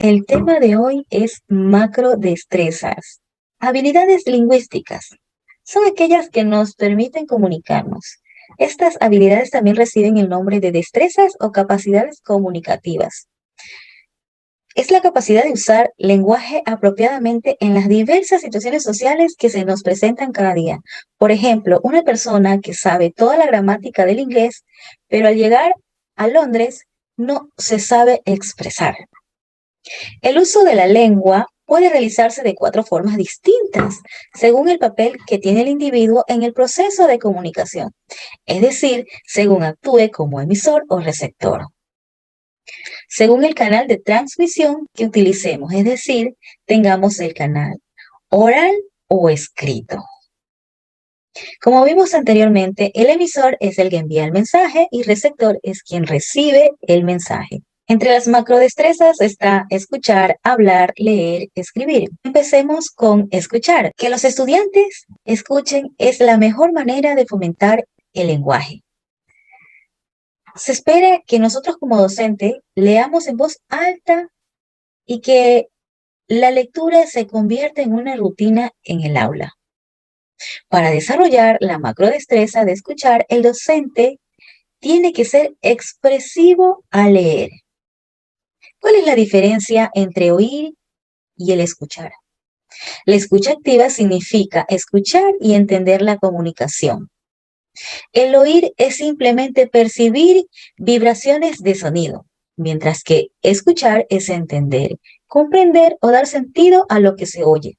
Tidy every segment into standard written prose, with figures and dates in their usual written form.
El tema de hoy es macrodestrezas. Habilidades lingüísticas. Son aquellas que nos permiten comunicarnos. Estas habilidades también reciben el nombre de destrezas o capacidades comunicativas. Es la capacidad de usar lenguaje apropiadamente en las diversas situaciones sociales que se nos presentan cada día. Por ejemplo, una persona que sabe toda la gramática del inglés, pero al llegar a Londres no se sabe expresar. El uso de la lengua puede realizarse de 4 formas distintas, según el papel que tiene el individuo en el proceso de comunicación, es decir, según actúe como emisor o receptor. Según el canal de transmisión que utilicemos, es decir, tengamos el canal oral o escrito. Como vimos anteriormente, el emisor es el que envía el mensaje y receptor es quien recibe el mensaje. Entre las macrodestrezas está escuchar, hablar, leer, escribir. Empecemos con escuchar. Que los estudiantes escuchen es la mejor manera de fomentar el lenguaje. Se espera que nosotros como docentes leamos en voz alta y que la lectura se convierta en una rutina en el aula. Para desarrollar la macrodestreza de escuchar, el docente tiene que ser expresivo al leer. ¿Cuál es la diferencia entre oír y el escuchar? La escucha activa significa escuchar y entender la comunicación. El oír es simplemente percibir vibraciones de sonido, mientras que escuchar es entender, comprender o dar sentido a lo que se oye.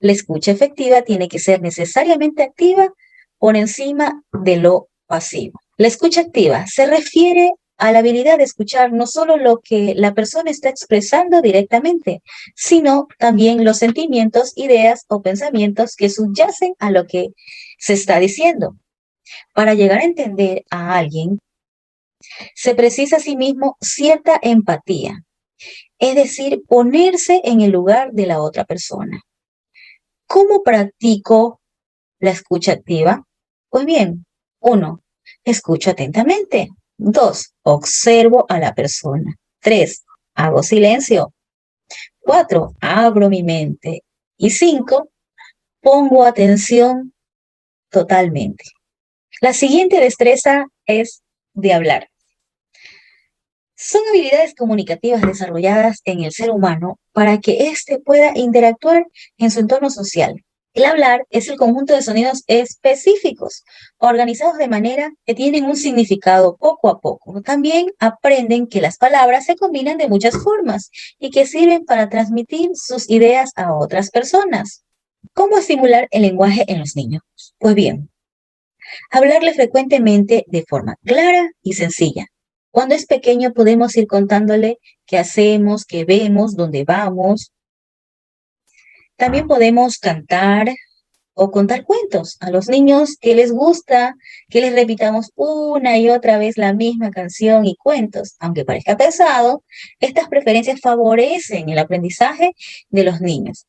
La escucha efectiva tiene que ser necesariamente activa por encima de lo pasivo. La escucha activa se refiere a la habilidad de escuchar no solo lo que la persona está expresando directamente, sino también los sentimientos, ideas o pensamientos que subyacen a lo que se está diciendo. Para llegar a entender a alguien, se precisa asimismo cierta empatía, es decir, ponerse en el lugar de la otra persona. ¿Cómo practico la escucha activa? Pues bien, 1. Escucho atentamente. 2. Observo a la persona. 3. Hago silencio. 4. Abro mi mente. Y 5. Pongo atención totalmente. La siguiente destreza es de hablar. Son habilidades comunicativas desarrolladas en el ser humano para que éste pueda interactuar en su entorno social. El hablar es el conjunto de sonidos específicos, organizados de manera que tienen un significado poco a poco. También aprenden que las palabras se combinan de muchas formas y que sirven para transmitir sus ideas a otras personas. ¿Cómo estimular el lenguaje en los niños? Pues bien, hablarle frecuentemente de forma clara y sencilla. Cuando es pequeño podemos ir contándole qué hacemos, qué vemos, dónde vamos. También podemos cantar o contar cuentos a los niños que les gusta que les repitamos una y otra vez la misma canción y cuentos. Aunque parezca pesado, estas preferencias favorecen el aprendizaje de los niños.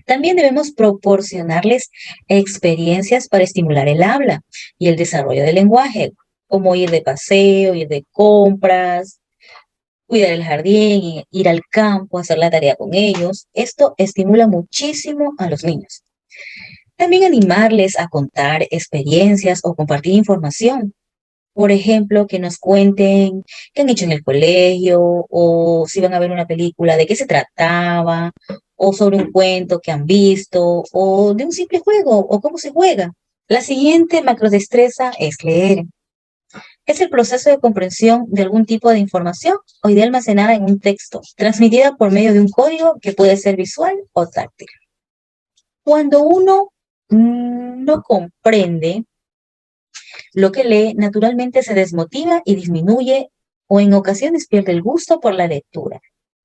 También debemos proporcionarles experiencias para estimular el habla y el desarrollo del lenguaje, como ir de paseo, ir de compras, cuidar el jardín, ir al campo, hacer la tarea con ellos. Esto estimula muchísimo a los niños. También animarles a contar experiencias o compartir información. Por ejemplo, que nos cuenten qué han hecho en el colegio o si van a ver una película, de qué se trataba, o sobre un cuento que han visto, o de un simple juego, o cómo se juega. La siguiente macrodestreza es leer. Es el proceso de comprensión de algún tipo de información o idea almacenada en un texto, transmitida por medio de un código que puede ser visual o táctil. Cuando uno no comprende lo que lee, naturalmente se desmotiva y disminuye o en ocasiones pierde el gusto por la lectura.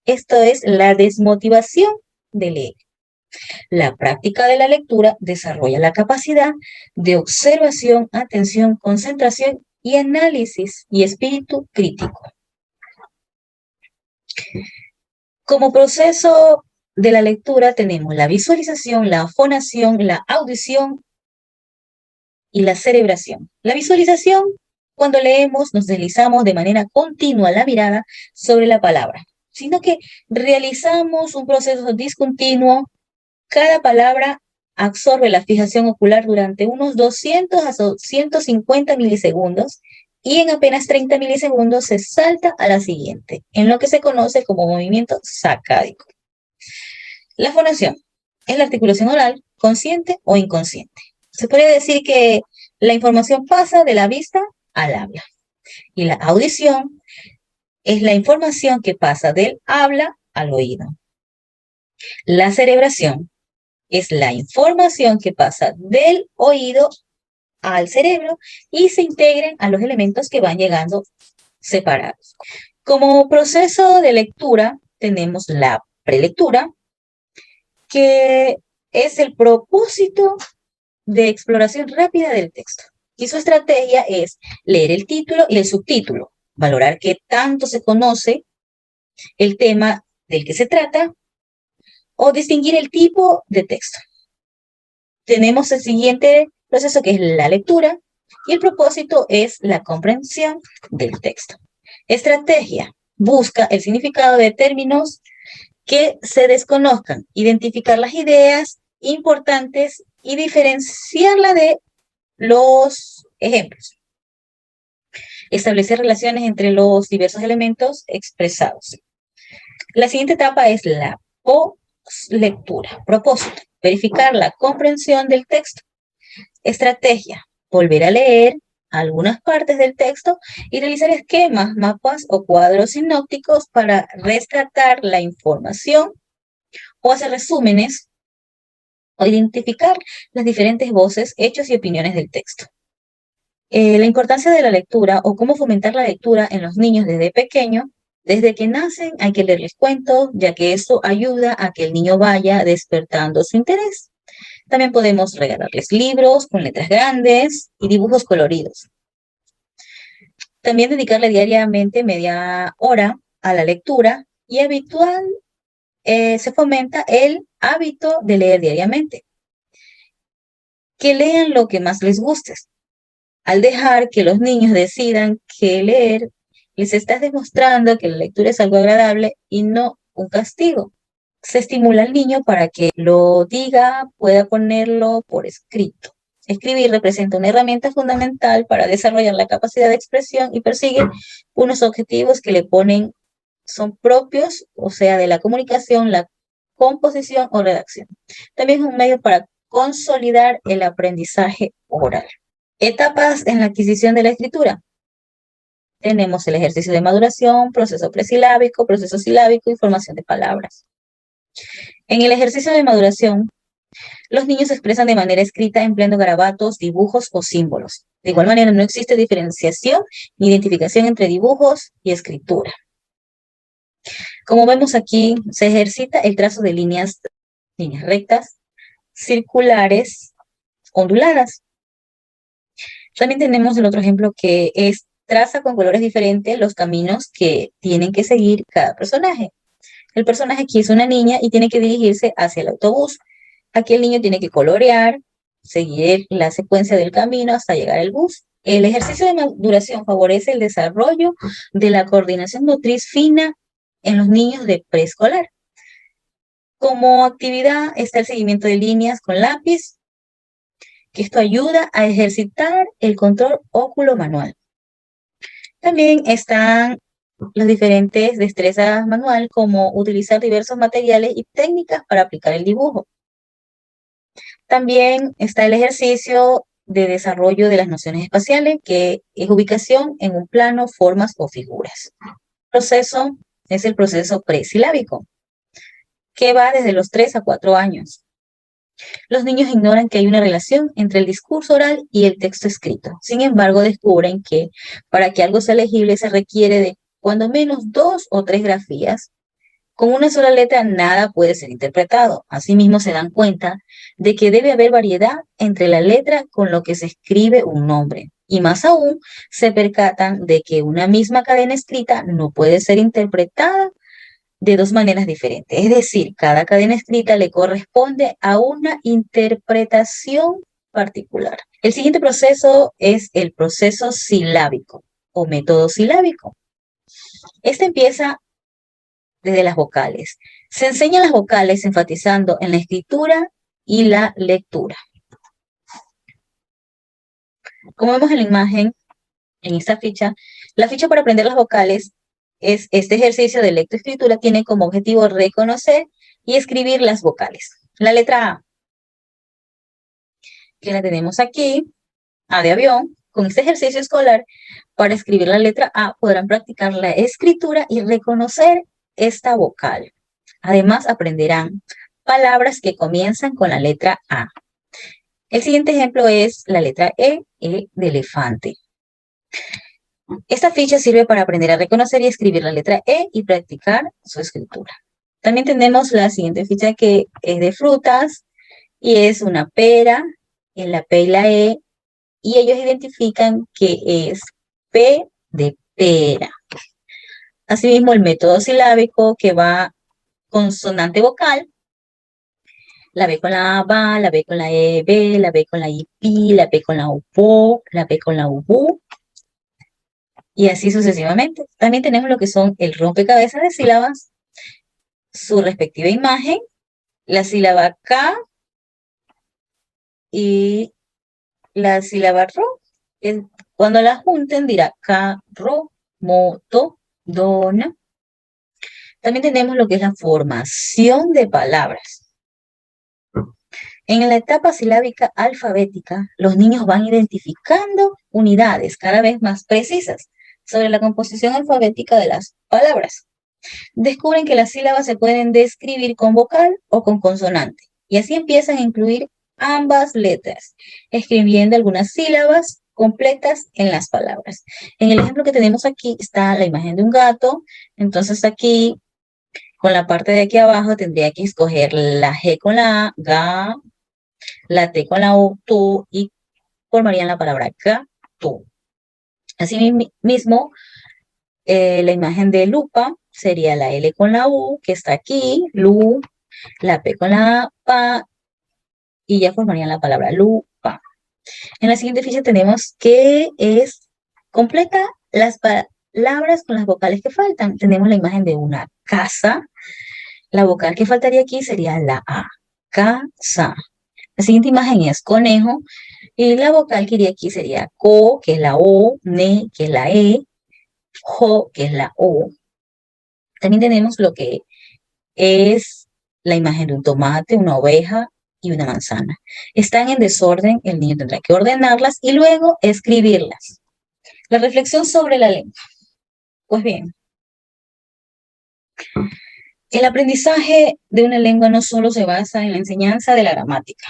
Esto es la desmotivación de leer. La práctica de la lectura desarrolla la capacidad de observación, atención, concentración y análisis y espíritu crítico. Como proceso de la lectura tenemos la visualización, la fonación, la audición y la cerebración. La visualización, cuando leemos, nos deslizamos de manera continua la mirada sobre la palabra. sino que realizamos un proceso discontinuo. Cada palabra absorbe la fijación ocular durante unos 200 a 250 milisegundos y en apenas 30 milisegundos se salta a la siguiente, en lo que se conoce como movimiento sacádico. La fonación es la articulación oral, consciente o inconsciente. Se puede decir que la información pasa de la vista al habla. Y la audición es la información que pasa del habla al oído. La cerebración es la información que pasa del oído al cerebro y se integran a los elementos que van llegando separados. Como proceso de lectura tenemos la prelectura, que es el propósito de exploración rápida del texto. Y su estrategia es leer el título y el subtítulo, valorar qué tanto se conoce el tema del que se trata o distinguir el tipo de texto. Tenemos el siguiente proceso que es la lectura y el propósito es la comprensión del texto. Estrategia: busca el significado de términos que se desconozcan, identificar las ideas importantes y diferenciarla de los ejemplos. Establecer relaciones entre los diversos elementos expresados. La siguiente etapa es la postlectura. Propósito: verificar la comprensión del texto. Estrategia: volver a leer algunas partes del texto y realizar esquemas, mapas o cuadros sinópticos para rescatar la información o hacer resúmenes o identificar las diferentes voces, hechos y opiniones del texto. La importancia de la lectura o cómo fomentar la lectura en los niños desde pequeño. Desde que nacen hay que leerles cuentos, ya que eso ayuda a que el niño vaya despertando su interés. También podemos regalarles libros con letras grandes y dibujos coloridos. También dedicarle diariamente media hora a la lectura y se fomenta el hábito de leer diariamente. Que lean lo que más les guste. Al dejar que los niños decidan qué leer, les estás demostrando que la lectura es algo agradable y no un castigo. Se estimula al niño para que lo diga, pueda ponerlo por escrito. Escribir representa una herramienta fundamental para desarrollar la capacidad de expresión y persigue unos objetivos que le ponen, son propios, o sea, de la comunicación, la composición o redacción. También es un medio para consolidar el aprendizaje oral. Etapas en la adquisición de la escritura. Tenemos el ejercicio de maduración, proceso presilábico, proceso silábico y formación de palabras. En el ejercicio de maduración, los niños se expresan de manera escrita empleando garabatos, dibujos o símbolos. De igual manera, no existe diferenciación ni identificación entre dibujos y escritura. Como vemos aquí, se ejercita el trazo de líneas rectas, circulares, onduladas. También tenemos el otro ejemplo que es traza con colores diferentes los caminos que tienen que seguir cada personaje. El personaje aquí es una niña y tiene que dirigirse hacia el autobús. Aquí el niño tiene que colorear, seguir la secuencia del camino hasta llegar al bus. El ejercicio de maduración favorece el desarrollo de la coordinación motriz fina en los niños de preescolar. Como actividad está el seguimiento de líneas con lápiz, que esto ayuda a ejercitar el control óculo-manual. También están las diferentes destrezas manual, como utilizar diversos materiales y técnicas para aplicar el dibujo. También está el ejercicio de desarrollo de las nociones espaciales, que es ubicación en un plano, formas o figuras. El proceso es el proceso presilábico, que va desde los 3 a 4 años. Los niños ignoran que hay una relación entre el discurso oral y el texto escrito. Sin embargo, descubren que para que algo sea legible se requiere de cuando menos 2 o 3 grafías. Con una sola letra nada puede ser interpretado. Asimismo, se dan cuenta de que debe haber variedad entre la letra con lo que se escribe un nombre. Y más aún, se percatan de que una misma cadena escrita no puede ser interpretada de dos maneras diferentes. Es decir, cada cadena escrita le corresponde a una interpretación particular. El siguiente proceso es el proceso silábico o método silábico. Este empieza desde las vocales. Se enseñan las vocales enfatizando en la escritura y la lectura. Como vemos en la imagen, en esta ficha, la ficha para aprender las vocales es este ejercicio de lectoescritura, tiene como objetivo reconocer y escribir las vocales. La letra A, que la tenemos aquí, A de avión. Con este ejercicio escolar, para escribir la letra A, podrán practicar la escritura y reconocer esta vocal. Además, aprenderán palabras que comienzan con la letra A. El siguiente ejemplo es la letra E de elefante. Esta ficha sirve para aprender a reconocer y escribir la letra E y practicar su escritura. También tenemos la siguiente ficha que es de frutas y es una pera, en la P y la E, y ellos identifican que es P de pera. Asimismo, el método silábico que va consonante vocal, la B con la A va, la B con la E B, la B con la I pi, la P con la U po, la P con la U bu, y así sucesivamente. También tenemos lo que son el rompecabezas de sílabas, su respectiva imagen, la sílaba K y la sílaba ro. Cuando la junten dirá carro, moto, dona. También tenemos lo que es la formación de palabras. En la etapa silábica alfabética, los niños van identificando unidades cada vez más precisas sobre la composición alfabética de las palabras. Descubren que las sílabas se pueden describir con vocal o con consonante, y así empiezan a incluir ambas letras, escribiendo algunas sílabas completas en las palabras. En el ejemplo que tenemos aquí está la imagen de un gato, entonces aquí, con la parte de aquí abajo, tendría que escoger la G con la A, ga, la T con la U, tu, y formarían la palabra gato. Así mismo, la imagen de lupa sería la L con la U, que está aquí, lu, la P con la A, pa, y ya formarían la palabra lupa. En la siguiente ficha tenemos que es completa las palabras con las vocales que faltan. Tenemos la imagen de una casa. La vocal que faltaría aquí sería la A, casa. La siguiente imagen es conejo. Y la vocal que iría aquí sería co, que es la O, ne, que es la E, jo, que es la O. También tenemos lo que es la imagen de un tomate, una oveja y una manzana. Están en desorden, el niño tendrá que ordenarlas y luego escribirlas. La reflexión sobre la lengua. Pues bien, el aprendizaje de una lengua no solo se basa en la enseñanza de la gramática.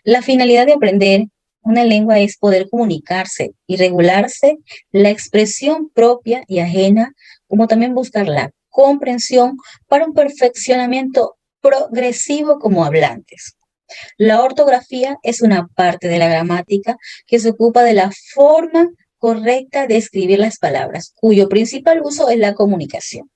La finalidad de aprender una lengua es poder comunicarse y regularse la expresión propia y ajena, como también buscar la comprensión para un perfeccionamiento progresivo como hablantes. La ortografía es una parte de la gramática que se ocupa de la forma correcta de escribir las palabras, cuyo principal uso es la comunicación.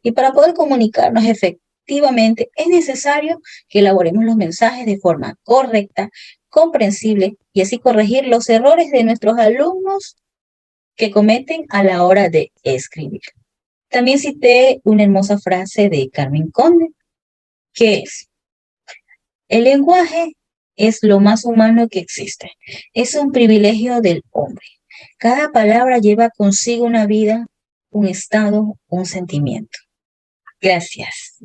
Y para poder comunicarnos efectivamente es necesario que elaboremos los mensajes de forma correcta, comprensible y así corregir los errores de nuestros alumnos que cometen a la hora de escribir. También cité una hermosa frase de Carmen Conde, que es: el lenguaje es lo más humano que existe. Es un privilegio del hombre. Cada palabra lleva consigo una vida, un estado, un sentimiento. Gracias.